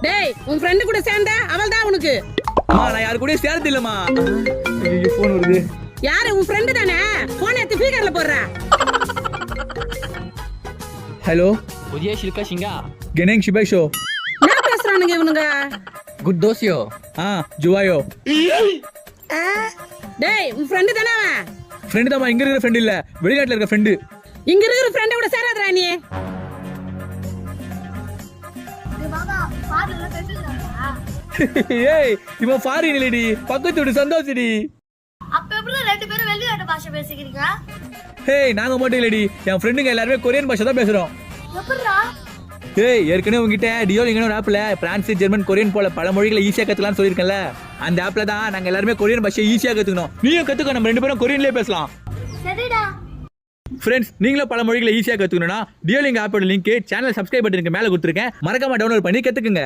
டேய் உன் ஃப்ரெண்ட் கூட சேர்ந்தா அவள்தான் உனக்கு. அம்மா நான் யாரு கூட சேர்ந்து இல்லம்மா. ஐயோ போன் வருது. யாரு உன் ஃப்ரெண்ட் தானே? போன் எடுத்து ஸ்பீக்கர்ல போடுறா. ஹலோ புதிய ஷில்கா சிங்கா கெனேங் ஷிபாஷோ. என்ன பேசுறானுங்க இவனுங்க? குட் தோசியோ ஜுவாயோ. டேய் உன் ஃப்ரெண்ட் தானே அவன்? ஃப்ரெண்டு தான், இங்க இருக்கிற ஃப்ரெண்ட் இல்ல, வெளிநாட்டுல இருக்க ஃப்ரெண்டு. இங்க இருக்கிற ஃப்ரெண்ட் கூட சேராதடா நீ. ஏய் இவன் ஃபாரின் இல்லடி, பக்கத்து வீடு சந்தோஷடி. அப்ப எப்படி ரெண்டு பேரும் வெளிநாட்டு பாஷை பேசிக்கிறீங்க? ஹேய் நாங்க மட்டும் இல்லடி, என் ஃப்ரெண்டுங்க எல்லாருமே கொரியன் பாஷை தான் பேசுறோம். எப்படிடா? ஏய் ஏற்கனவே உங்ககிட்ட டியோலிங்கன்னு ஒரு ஆப்ல பிரான்ஸ், ஜெர்மன், கொரியன் போல பல மொழிகளை ஈஸியா கத்துக்கலாம்னு சொல்லியிருக்கேன்ல. அந்த ஆப்ல தான் நாங்க எல்லாருமே கொரியன் பாஷையை ஈஸியா கத்துக்கணும். நீயும் கத்துக்க, நம்ம 2 பேரும் கொரியன்லயே பேசலாம். சரிடா. ஃப்ரெண்ட்ஸ், நீங்களும் பல மொழிகளை ஈஸியா கத்துக்கணும்னா டியோலிங் ஆப்போட லிங்க் சேனல் சப்ஸ்கிரைப் பட்டனுக்கு மேல கொடுத்துருக்கேன், மறக்காம டவுன்லோட் பண்ணி கத்துக்குங்க.